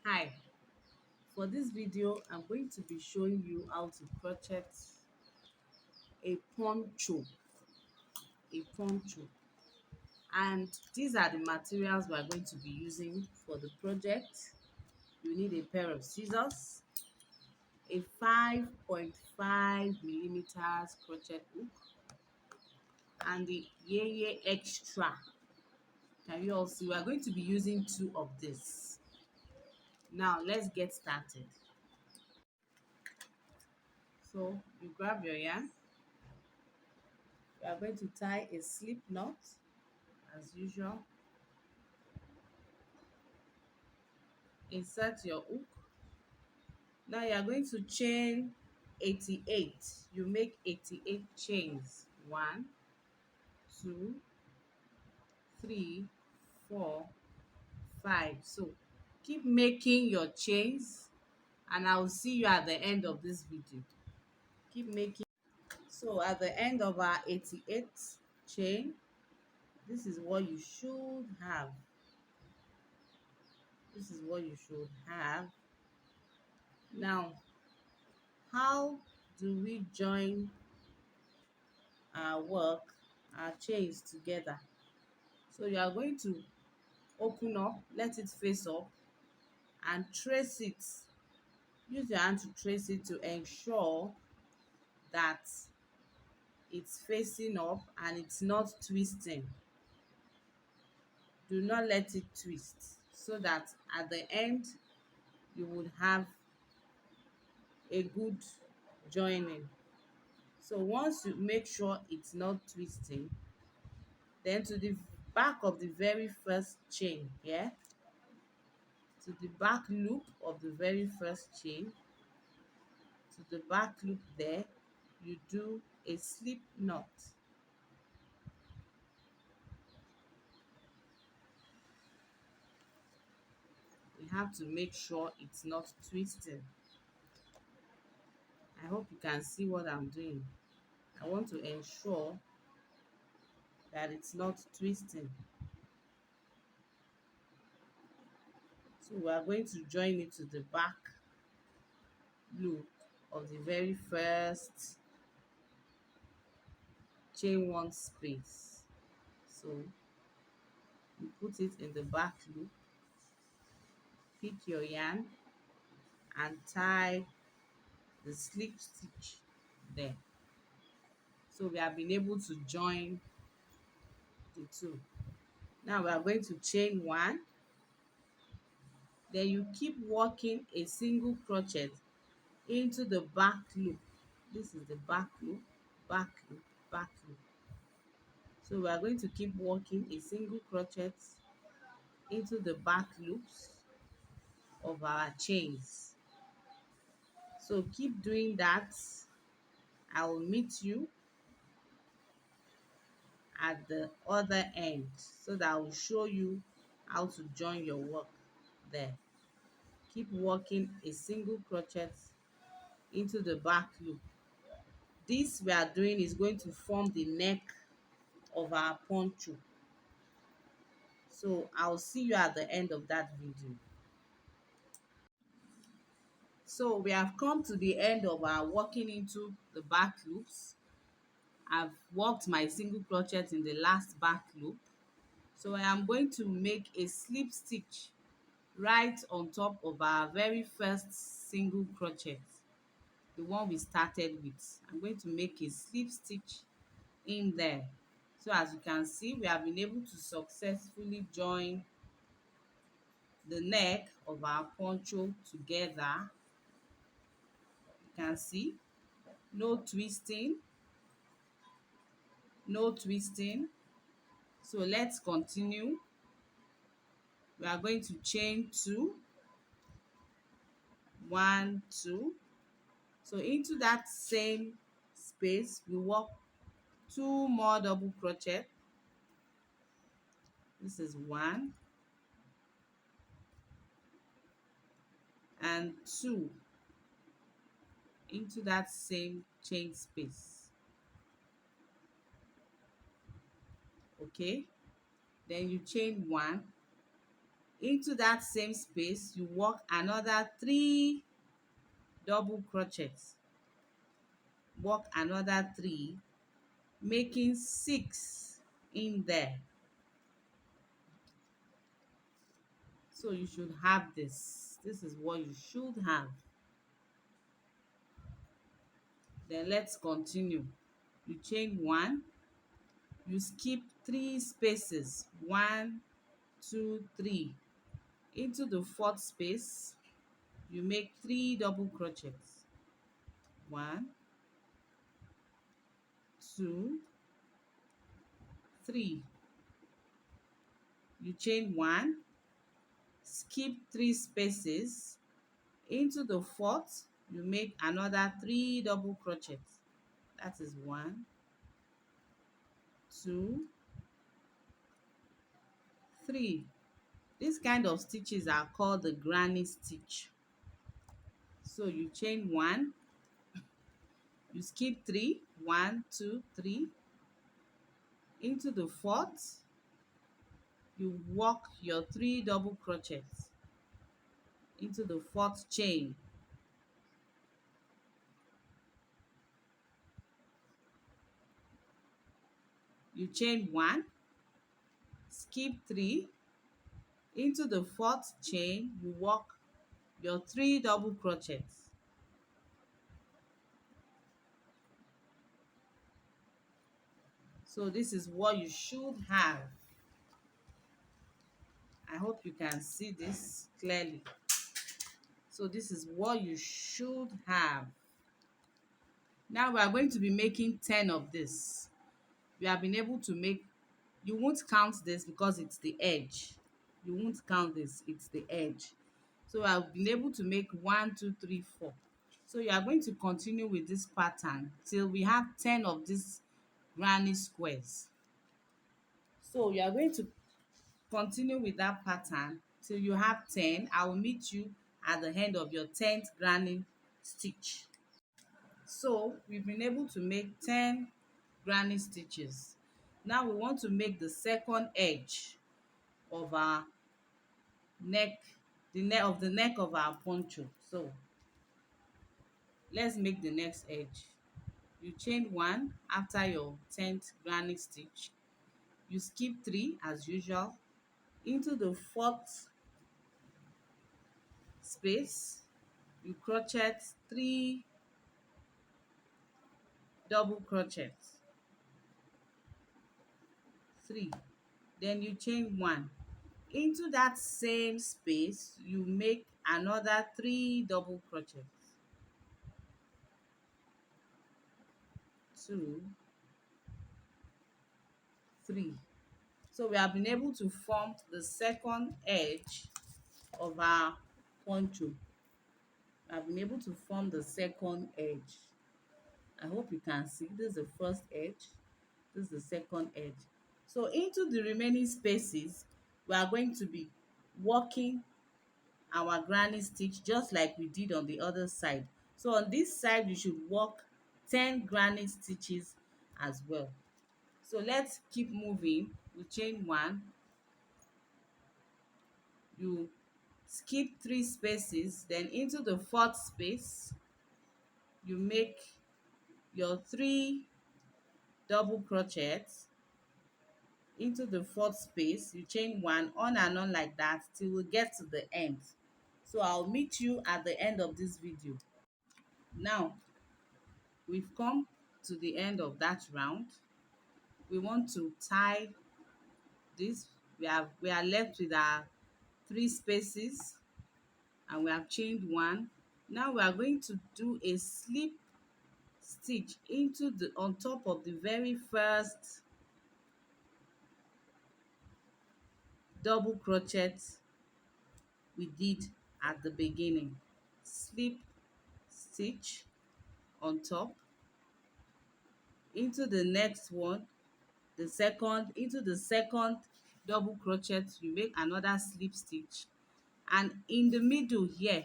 Hi, for this video I'm going to be showing you how to crochet a poncho, a poncho, and these are the materials we are going to be using for the project. You need a pair of scissors, a 5.5 millimeters crochet hook, and the yeye extra. Can you all see? We are going to be using two of this. Now let's get started. So you grab your yarn. We are going to tie a slip knot as usual. Insert your hook. Now you are going to chain 88. You make 88 chains. 1, 2, 3, 4, 5. So keep making your chains and I will see you at the end of this video. Keep making. So at the end of our 88th chain, this is what you should have. This is what you should have. Now, how do we join our work, our chains together? So you are going to open up, let it face up, and trace it. Use your hand to trace it to ensure that it's facing up and it's not twisting. Do not let it twist, so that at the end you would have a good joining. So once you make sure it's not twisting, then to the back of the very first chain, to the back loop of the very first chain, to the back loop there, you do a slip knot. You have to make sure it's not twisting. I hope you can see what I'm doing. I want to ensure that it's not twisting. So we are going to join it to the back loop of the very first chain one space. So you put it in the back loop, pick your yarn and tie the slip stitch there. So we have been able to join the two. Now we are going to chain one, then you keep working a single crochet into the back loop. This is the back loop, back loop, back loop. So we are going to keep working a single crochet into the back loops of our chains. So keep doing that. I will meet you at the other end so that I will show you how to join your work there. Keep working a single crochet into the back loop. This we are doing is going to form the neck of our poncho. So I'll see you at the end of that video. So we have come to the end of our working into the back loops. I've worked my single crochet in the last back loop. So I am going to make a slip stitch right on top of our very first single crochet, the one we started with. I'm going to make a slip stitch in there. So as you can see, we have been able to successfully join the neck of our poncho together. You can see no twisting, no twisting. So let's continue. We are going to chain 2, 1, 2. So into that same space we work 2 more double crochet. This is 1 and 2 into that same chain space. Okay, then you chain 1, Into that same space you work another 3 double crochets, work another 3, making 6 in there. So you should have this is what you should have. Then let's continue. You chain 1, you skip 3 spaces, 1 2 3. Into the 4th space you make 3 double crochets, 1 2 3. You chain 1, skip 3 spaces. Into the 4th you make another 3 double crochets, that is 1 2 3. This kind of stitches are called the granny stitch. So you chain 1, you skip 3, 1 2 3. Into the 4th you work your 3 double crochets into the 4th chain. You chain 1, skip 3. Into the 4th chain you work your 3 double crochets. So this is what you should have. I hope you can see this clearly. So this is what you should have. Now we are going to be making 10 of this. We have been able to make, you won't count this because it's the edge. You won't count this, it's the edge. So I've been able to make 1 2 3 4. So you are going to continue with this pattern till we have 10 of these granny squares. So you are going to continue with that pattern till you have 10. I will meet you at the end of your 10th granny stitch. So we've been able to make 10 granny stitches. Now we want to make the second edge of our neck, the neck of our poncho. So let's make the next edge. You chain 1 after your 10th granny stitch. You skip 3 as usual. Into the 4th space you crochet 3 double crochets, 3. Then you chain 1. Into that same space you make another 3 double crochets, 2 3. So we have been able to form the second edge of our poncho. I've been able to form the second edge. I hope you can see. This is the first edge, this is the second edge. So into the remaining spaces we are going to be working our granny stitch just like we did on the other side. So on this side you should work 10 granny stitches as well. So let's keep moving. You chain 1, you skip 3 spaces, then into the 4th space you make your 3 double crochets. Into the 4th space you chain 1 on and on like that till we get to the end. So I'll meet you at the end of this video. Now we've come to the end of that round. We want to tie this. We are left with our 3 spaces and we have chained 1. Now we are going to do a slip stitch into the on top of the very first double crochet we did at the beginning. Slip stitch on top into the next one, the second, into the second double crochet you make another slip stitch, and in the middle here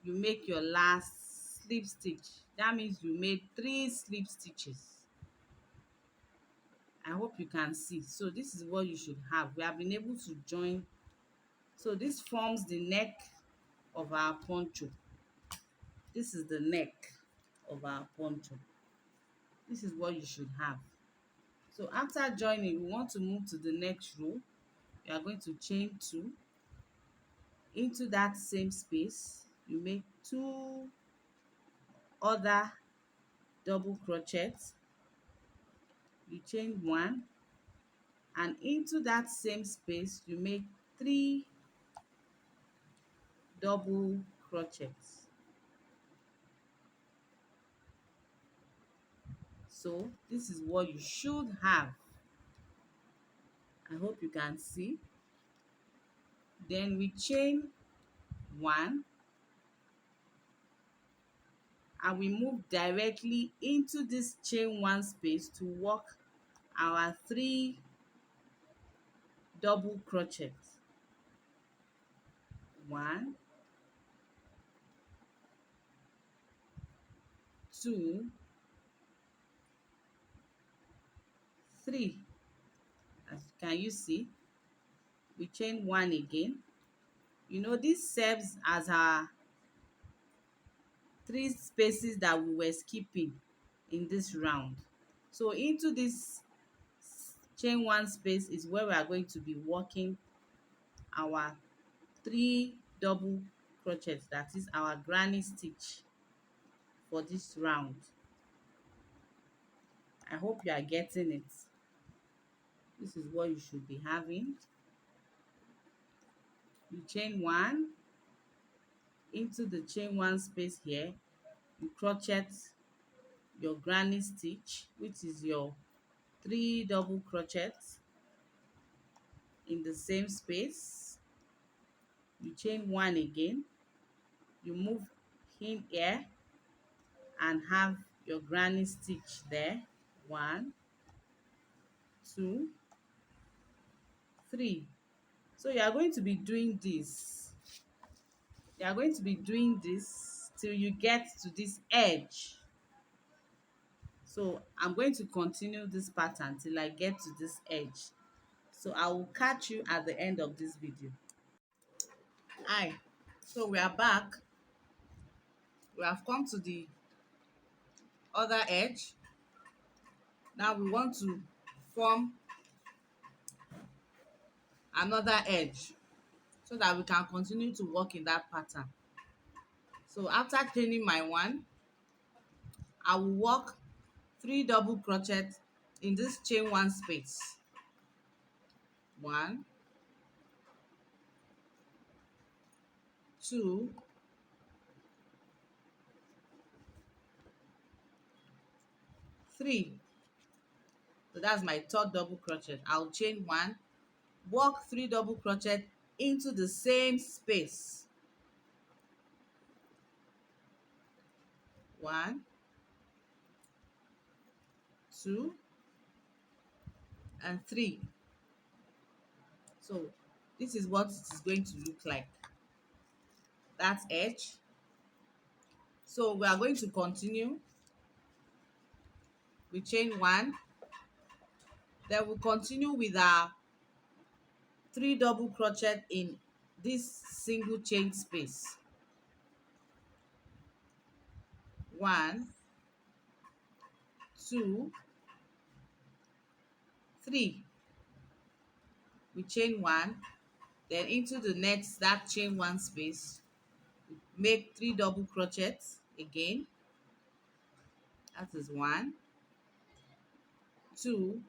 you make your last slip stitch. That means you made 3 slip stitches. I hope you can see. So this is what you should have. We have been able to join So this forms the neck of our poncho. This is the neck of our poncho. This is what you should have. So after joining, we want to move to the next row. You are going to chain 2 into that same space. You make 2 other double crochets. You chain 1, and into that same space you make 3 double crochets. So this is what you should have. I hope you can see. Then we chain 1, and we move directly into this chain 1 space to work our 3 double crochets. 1, 2, 3. As can you see, we chain 1 again. You know, this serves as our 3 spaces that we were skipping in this round. So into this chain 1 space is where we are going to be working our 3 double crochets, that is our granny stitch for this round. I hope you are getting it. This is what you should be having. You chain 1 into the chain 1 space here. You crochet your granny stitch, which is your 3 double crochets in the same space. You chain 1 again. You move in here and have your granny stitch there. 1, 2, 3. So you are going to be doing this. You are going to be doing this till you get to this edge. So I'm going to continue this pattern till I get to this edge. So I will catch you at the end of this video. Hi, so we are back. We have come to the other edge. Now we want to form another edge so that we can continue to work in that pattern. So after chaining my 1, I will work 3 double crochets in this chain 1 space. 1, 2, 3. So that's my 3rd double crochet. I'll chain 1, work 3 double crochet into the same space. 1, 2, and 3. So this is what it is going to look like. That's edge. So we are going to continue. We chain 1, then we'll continue with our 3 double crochet in this single chain space. 1, 2, 3. We chain 1, then into the next that chain 1 space, make 3 double crochets again. That is 1, 2,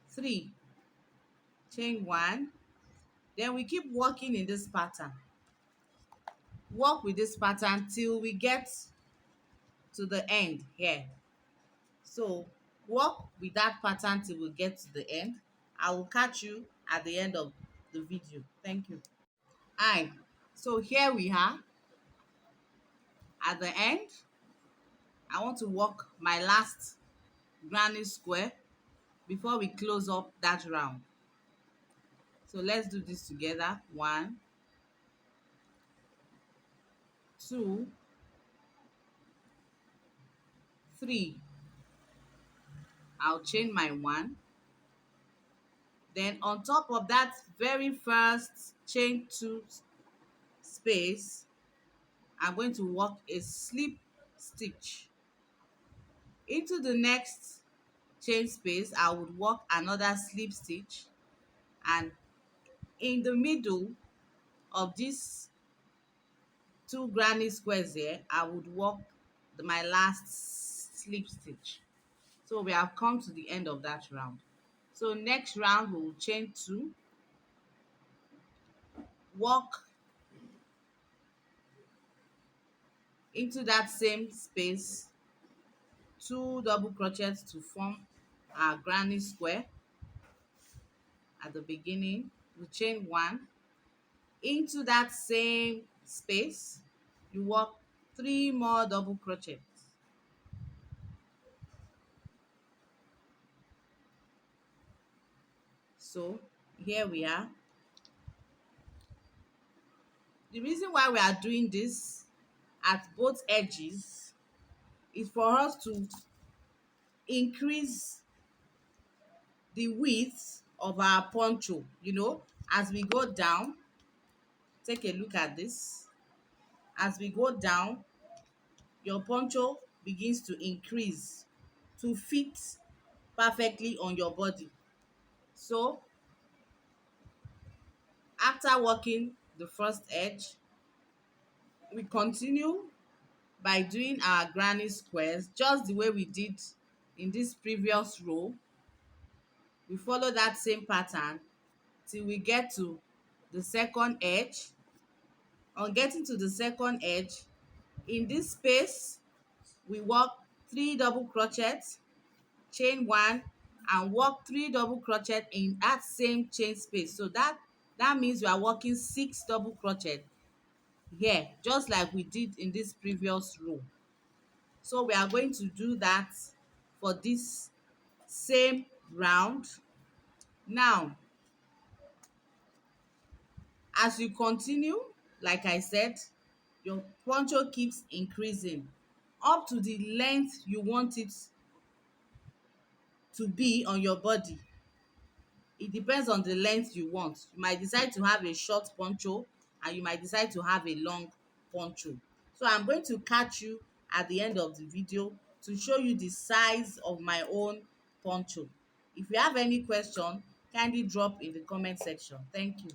3. Chain 1. Then we keep working in this pattern. Work with this pattern till we get to the end here. So work with that pattern till we get to the end. I will catch you at the end of the video. Thank you. Alright, so here we are at the end. I want to work my last granny square before we close up that round. So let's do this together. 1, 2, 3. I'll chain my 1. Then on top of that very first chain 2 space, I'm going to work a slip stitch. Into the next chain space, I would work another slip stitch, and in the middle of these two granny squares here, I would work my last slip stitch. So we have come to the end of that round. So next round we will chain 2, work into that same space 2 double crochets to form our granny square. At the beginning we chain 1, into that same space you work 3 more double crochets. So here we are. The reason why we are doing this at both edges is for us to increase the width of our poncho. As we go down, take a look at this. As we go down, your poncho begins to increase to fit perfectly on your body. So after working the first edge, we continue by doing our granny squares just the way we did in this previous row. We follow that same pattern till we get to the second edge. On getting to the second edge, in this space we work 3 double crochets, chain 1, and work 3 double crochet in that same chain space. So that means we are working 6 double crochet here, just like we did in this previous row. So we are going to do that for this same round. Now as you continue, like I said, your poncho keeps increasing up to the length you want it to be on your body. It depends on the length you want. You might decide to have a short poncho and you might decide to have a long poncho. So I'm going to catch you at the end of the video to show you the size of my own poncho. If you have any question, kindly drop in the comment section. Thank you.